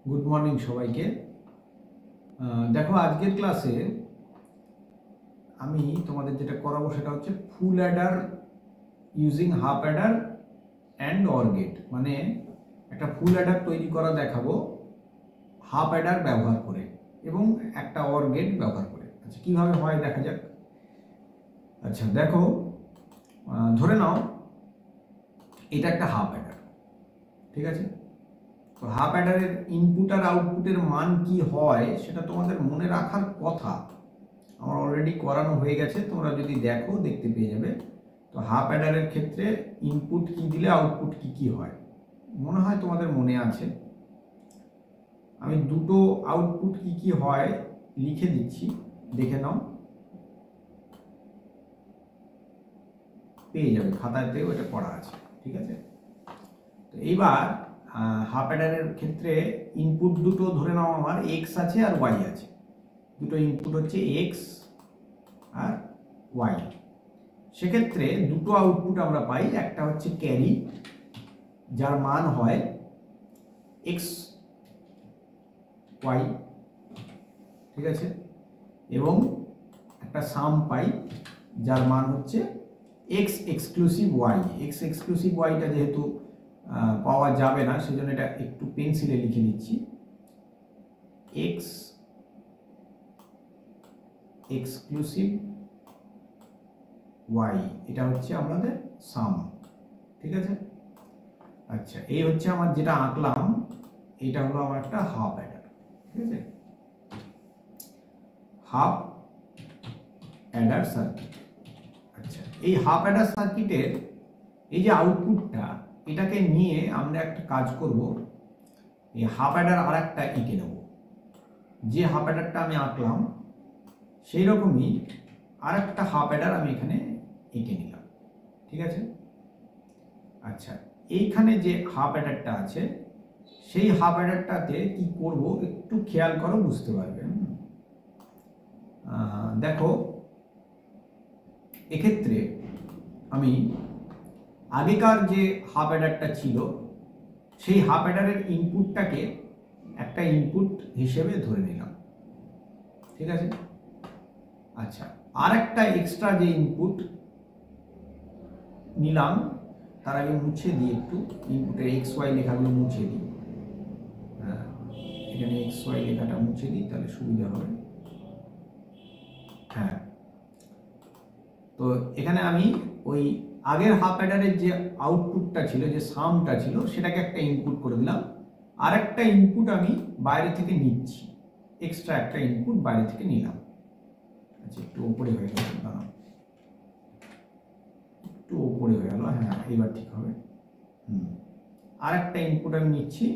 Good morning সবাইকে। দেখো আজকের ক্লাসে আমি তোমাদের যেটা করাবো সেটা হচ্ছে full adder using half adder and or gate, মানে একটা ফুল অ্যাডার তৈরি করা দেখাবো হাফ অ্যাডার ব্যবহার করে এবং একটা অর গেট ব্যবহার করে। আচ্ছা, কীভাবে হয় দেখা যাক। আচ্ছা দেখো, ধরে নাও এটা একটা হাফ অ্যাডার, ঠিক আছে? তো হাফ অ্যাডারের ইনপুট আর আউটপুটের মান কি হয় সেটা তোমাদের মনে রাখার কথা। আমার অলরেডি করানো হয়ে গেছে, তোমরা যদি দেখো দেখতে পেয়ে যাবে। তো হাফ অ্যাডারের ক্ষেত্রে ইনপুট কি দিলে আউটপুট কি কি হয় মনে হয় তোমাদের মনে আছে। আমি দুটো আউটপুট কি কি হয় লিখে দিচ্ছি, দেখে নাও, পেয়ে যাবে, খাতাতেও এটা পড়া আছে, ঠিক আছে? তো এইবার হাফ অ্যাডারের ক্ষেত্রে ইনপুট দুটো ধরে নাও আমার এক্স আছে আর ওয়াই আছে। দুটো ইনপুট হচ্ছে এক্স আর ওয়াই। সেক্ষেত্রে দুটো আউটপুট আমরা পাই, একটা হচ্ছে ক্যারি যার মান হয় এক্স ওয়াই, ঠিক আছে, এবং একটা সাম পাই যার মান হচ্ছে X exclusive Y. X exclusive ওয়াইটা যেহেতু পাওয়া যাবে না সেজন্য এটা একটু পেন্সিলে লিখে দিচ্ছি, এক্স এক্সক্লুসিভ ওয়াই, এটা হচ্ছে আমাদের সাম, ঠিক আছে? আচ্ছা, এই হচ্ছে আমার যেটা আঁকলাম, এটা হলো আমার একটা হাফ অ্যাডার, ঠিক আছে? Half Eder circuit. আচ্ছা, এই হাফ অ্যাডার সার্কিটের এই যে আউটপুটটা, এটাকে নিয়ে আমরা একটা কাজ করব, এই হাফ অ্যাডার আর একটা এঁকে নেব। যে হাফ অ্যাডারটা আমি আঁকলাম সেই রকমই আর একটা হাফ অ্যাডার আমি এখানে এঁকে নিলাম, ঠিক আছে? আচ্ছা, এইখানে যে হাফ অ্যাডারটা আছে সেই হাফ অ্যাডারটাতে কি করব একটু খেয়াল করো, বুঝতে পারবে। দেখো, এক্ষেত্রে আমি আগেকার যে হাফ অ্যাডারটা ছিল সেই হাফ অ্যাডারের ইনপুটটাকে একটা ইনপুট হিসেবে ধরে নিলাম, ঠিক আছে? আচ্ছা, আর একটা এক্সট্রা যে ইনপুট নিলাম, তার আগে মুছে দিই একটু, ইনপুটের এক্স ওয়াই লেখাগুলো মুছে দিই। এখানে এক্স ওয়াই লেখাটা মুছে দিই, তাহলে সুবিধা হবে। হ্যাঁ, তো এখানে আমি ওই আগের হাফ অ্যাডারের যে আউটপুটটা ছিল, যে সামটা ছিল, সেটাকে একটা ইনপুট করে দিলাম। আর একটা ইনপুট আমি বাইরে থেকে নিচ্ছি, এক্সট্রা একটা ইনপুট বাইরে থেকে নিলাম। আচ্ছা, একটু ওপরে হয়ে গেল, দাঁড়াও, একটু ওপরে হয়ে গেল, হ্যাঁ এবার ঠিক হবে। আর একটা ইনপুট আমি নিচ্ছি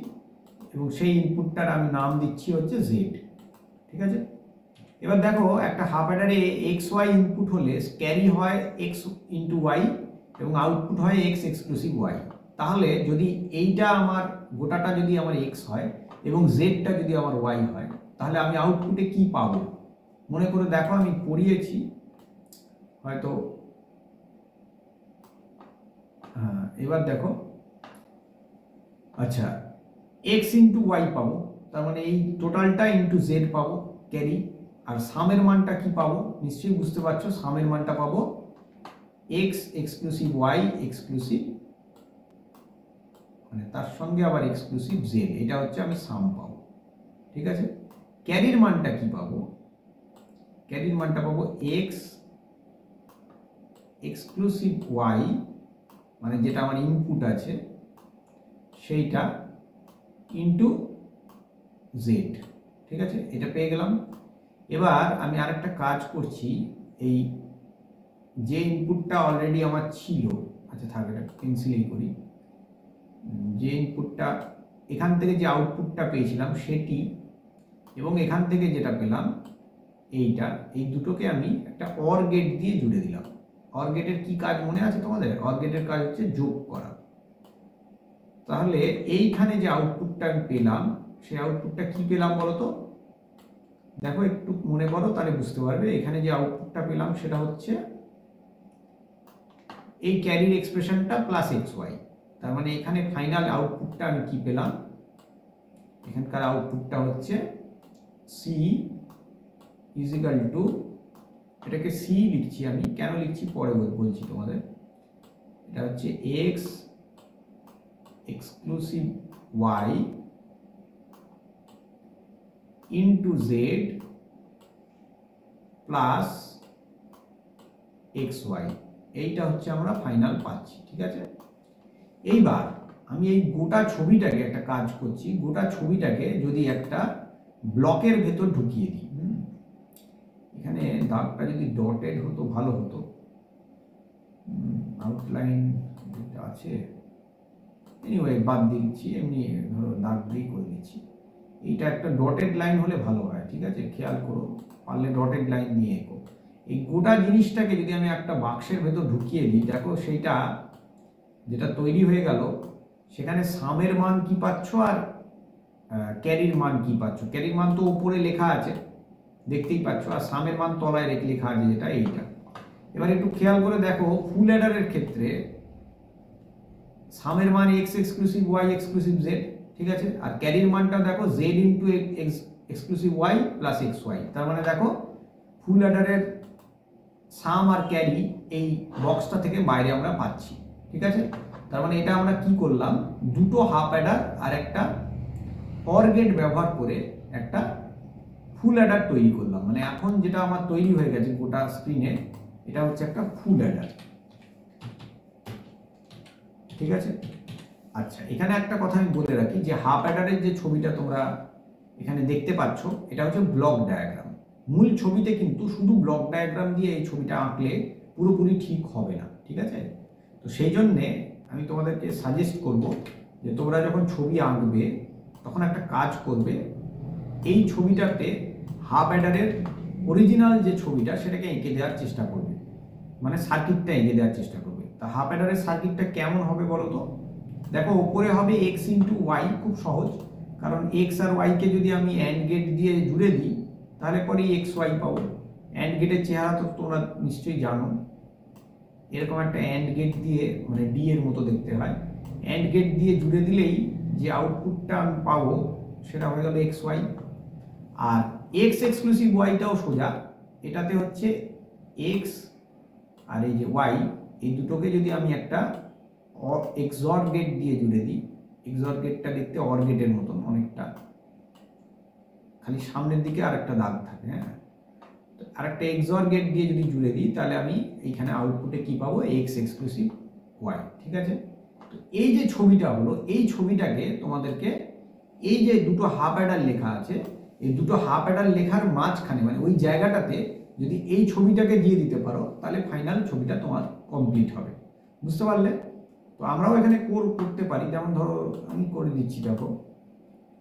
এবং সেই ইনপুটটার আমি নাম দিচ্ছি হচ্ছে জেড, ঠিক আছে? এবার দেখো, একটা হাফ অ্যাডারে এক্স ওয়াই ইনপুট হলে ক্যারি হয় এক্স ইন্টু ওয়াই এবং আউটপুট হয় এক্স এক্সক্লুসিভ ওয়াই। তাহলে যদি এইটা আমার গোটাটা যদি আমার এক্স হয় এবং জেডটা যদি আমার ওয়াই হয়, তাহলে আমি আউটপুটে কি পাবো মনে করে দেখো, আমি পড়িয়েছি হয়তো। হ্যাঁ, এবার দেখো, আচ্ছা, এক্স ইন্টু ওয়াই পাবো, তার মানে এই টোটালটা ইন্টু জেড পাবো ক্যারি। আর সামের মানটা কি পাবো নিশ্চয়ই বুঝতে পারছো, সামের মানটা পাবো এক্স এক্সক্লুসিভ ওয়াই এক্সক্লুসিভ, মানে তার সঙ্গে আবার এক্সক্লুসিভ জেড, এটা হচ্ছে আমি সাম পাবো, ঠিক আছে? ক্যারির মানটা কি পাবো? ক্যারির মানটা পাবো এক্স এক্সক্লুসিভ ওয়াই, মানে যেটা আমার ইনপুট আছে সেইটা ইন্টু জেড, ঠিক আছে? এটা পেয়ে গেলাম। এবার আমি আরেকটা কাজ করছি, এই যে ইনপুটটা অলরেডি আমার ছিল, আচ্ছা থাক, এটা পেন্সিলেই করি, যে ইনপুটটা এখান থেকে যে আউটপুটটা পেয়েছিলাম সেটি এবং এখান থেকে যেটা পেলাম এইটা, এই দুটোকে আমি একটা অর গেট দিয়ে জুড়ে দিলাম। অর গেটের কি কাজ মনে আছে তোমাদের? অর গেটের কাজ হচ্ছে যোগ করা। তাহলে এইখানে যে আউটপুটটা আমি পেলাম সেই আউটপুটটা কি পেলাম বলতো? দেখো একটু মনে করো, তাহলে বুঝতে পারবে। এখানে যে আউটপুটটা পেলাম সেটা হচ্ছে এই ক্যারির এক্সপ্রেশনটা প্লাস এক্স ওয়াই, তার মানে এখানে ফাইনাল আউটপুটটা আমি কি পেলাম? এখানকার আউটপুটটা হচ্ছে সি ইজ ইকাল টু, এটাকে সি লিখছি আমি, কেন লিখছি পরে বলছি তোমাদের। এটা হচ্ছে X exclusive Y into Z plus X Y, এইটা হচ্ছে আমরা ফাইনাল পাচ্ছি। ঠিক আছে, এইবার আমি এই গোটা ছবিটাকে একটা কাজ করছি, গোটা ছবিটাকে যদি একটা ব্লকের ভেতর ঢুকিয়ে দিই, এখানে দাগটা যদি ডটেড হতো ভালো হতো, আউটলাইন আছে, এনিওয়ে বাদ দিচ্ছি, এমনি ধরো দাগ দিয়ে করে দিচ্ছি। এইটা একটা ডটেড লাইন হলে ভালো হয়। ঠিক আছে, খেয়াল করো, পারলে ডটেড লাইন নিয়ে এগো। এই গোটা জিনিসটাকে যদি আমি একটা বাক্সের ভেতর ঢুকিয়ে দিই, দেখো সেইটা যেটা তৈরি হয়ে গেল, সেখানে সামের মান কি পাচ্ছ আর ক্যারির মান কি পাচ্ছ। ক্যারির মান তো উপরে লেখা আছে, দেখতেই পাচ্ছ, আর সামের মান তলায় লেখা আছে, যেটা এইটা। এবার একটু খেয়াল করে দেখো, ফুল অ্যাডারের ক্ষেত্রে সামের মান X exclusive Y exclusive Z, ঠিক আছে, আর ক্যারির মানটা দেখো Z into X exclusive Y plus X Y. তার মানে দেখো ফুল অ্যাডারের সাম আর ক্যারি এই বক্সটা থেকে বাইরে আমরা পাচ্ছি। ঠিক আছে, তার মানে এটা আমরা কি করলাম, দুটো হাফ অ্যাডার আর একটা অর গেট ব্যবহার করে একটা ফুল অ্যাডার তৈরি করলাম। মানে এখন যেটা আমার তৈরি হয়ে গেছে গোটা স্ক্রিনে, এটা হচ্ছে একটা ফুল অ্যাডার। ঠিক আছে, আচ্ছা, এখানে একটা কথা আমি বলে রাখি যে হাফ অ্যাডারের যে ছবিটা তোমরা এখানে দেখতে পাচ্ছ, এটা হচ্ছে ব্লক ডায়াগ্রাম। মূল ছবিতে কিন্তু শুধু ব্লক ডায়াগ্রাম দিয়ে এই ছবিটা আঁকলে পুরোপুরি ঠিক হবে না। ঠিক আছে, তো সেই জন্যে আমি তোমাদেরকে সাজেস্ট করব যে তোমরা যখন ছবি আঁকবে তখন একটা কাজ করবে, এই ছবিটাতে হাফ অ্যাডারের অরিজিনাল যে ছবিটা সেটাকে এঁকে দেওয়ার চেষ্টা করবে, মানে সার্কিটটা এঁকে দেওয়ার চেষ্টা করবে। তা হাফ অ্যাডারের সার্কিটটা কেমন হবে বলো তো? দেখো, ওপরে হবে এক্স ইন্টু ওয়াই, খুব সহজ, কারণ এক্স আর ওয়াইকে যদি আমি অ্যান্ড গেট দিয়ে জুড়ে দিই তাহলে পরে এক্স ওয়াই পাবো। অ্যান্ড গেটের চেহারা তো তোমরা নিশ্চয়ই জানো, এরকম একটা অ্যান্ড গেট দিয়ে, মানে ডি এর মতো দেখতে হয়, অ্যান্ড গেট দিয়ে জুড়ে দিলেই যে আউটপুটটা আমি পাবো সেটা হয়ে গেল এক্স ওয়াই। আর এক্স এক্সক্লুসিভ ওয়াইটাও সোজা, এটাতে হচ্ছে এক্স আর এই যে ওয়াই, এই দুটোকে যদি আমি একটা এক্সঅর গেট দিয়ে জুড়ে দিই, এক্সঅর গেটটা দেখতে অর গেটের মতন অনেকটা, খালি সামনের দিকে আরেকটা দাগ থাকে, হ্যাঁ, আরেকটা এক্সঅর গেট দিয়ে যদি জুড়ে দিই তাহলে আমি এইখানে আউটপুটে কি পাবো, এক্স এক্সক্লুসিভ ওয়াই। ঠিক আছে, তো এই যে ছবিটা হলো, এই ছবিটাকে তোমাদেরকে এই যে দুটো হাফ অ্যাডার লেখা আছে, এই দুটো হাফ অ্যাডার লেখার মাঝখানে, মানে ওই জায়গাটাতে যদি এই ছবিটাকে দিয়ে দিতে পারো তাহলে ফাইনাল ছবিটা তোমার কমপ্লিট হবে। বুঝতে পারলে? তো আমরাও এখানে করতে পারি, যেমন ধরো আমি করে দিচ্ছি, দেখো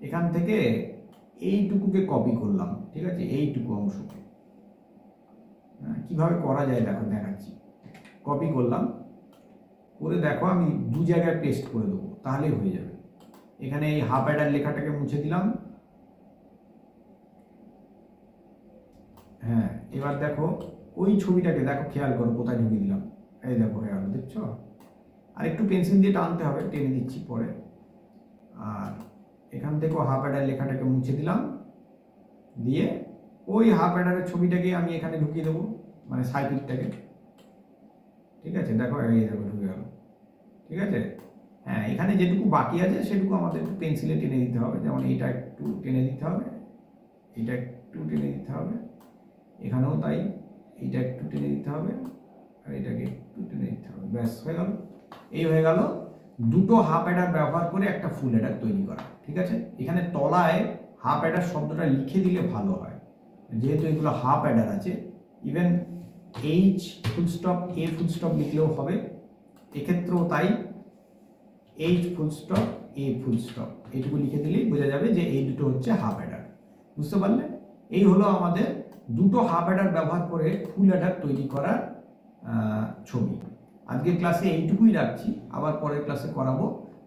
এখান থেকে এইটুকুকে কপি করলাম, ঠিক আছে, এইটুকু অংশকে কিভাবে করা যায় দেখো দেখাচ্ছি। কপি করলাম, করে দেখো আমি দু জায়গায় পেস্ট করে দেবো, তাহলেই হয়ে যাবে। এখানে এই হাফ অ্যাডার লেখাটাকে মুছে দিলাম, হ্যাঁ, এবার দেখো ওই ছবিটাকে দেখো, খেয়াল করো কোথায় ঢুকিয়ে দিলাম, এই দেখো হয়ে গেল, দেখছো? আর একটু পেন্সিল দিয়ে টানতে হবে, টেনে দিচ্ছি পরে। আর এখান থেকেও হাফ অ্যাডার লেখাটাকে মুছে দিলাম, দিয়ে ওই হাফ অ্যাডারের ছবিটাকে আমি এখানে ঢুকিয়ে দেবো, মানে সার্কিটটাকে। ঠিক আছে, দেখো এই দেখো ঢুকে গেল। ঠিক আছে, হ্যাঁ, এখানে যেটুকু বাকি আছে সেটুকু আমাদের একটু পেন্সিলে টেনে দিতে হবে, যেমন এইটা একটু টেনে দিতে হবে, এইটা একটু টেনে দিতে হবে, এখানেও তাই, এইটা একটু টেনে দিতে হবে, আর এটাকে একটু টেনে দিতে হবে, ব্যাস হয়ে গেল। এই হয়ে গেল দুটো হাফ অ্যাডার ব্যবহার করে একটা ফুল অ্যাডার তৈরি করা। ঠিক আছে, এখানে তলায় হাফ অ্যাডার শব্দটা লিখে দিলে ভালো হয়, যেহেতু এগুলো হাফ অ্যাডার আছে। ইভেন এইচ ফুল স্টপ এ ফুল স্টপ লিখলেও হবে, এক্ষেত্রেও তাই, এইচ ফুল স্টপ এ ফুল স্টপ এইটুকু লিখে দিলেই বোঝা যাবে যে এই দুটো হচ্ছে হাফ অ্যাডার। বুঝতে পারলে? এই হলো আমাদের দুটো হাফ অ্যাডার ব্যবহার করে ফুল অ্যাডার তৈরি করার ছবি। আজকের ক্লাসে এইটুকুই রাখছি, আবার পরের ক্লাসে করাবো।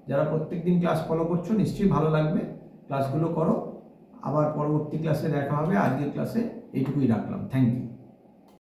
যারা প্রত্যেকদিন ক্লাস ফলো করছো নিশ্চয়ই ভালো লাগবে, ক্লাসগুলো করো, আবার পরবর্তী ক্লাসে দেখা হবে। আজকের ক্লাসে এইটুকুই রাখলাম, থ্যাংক ইউ।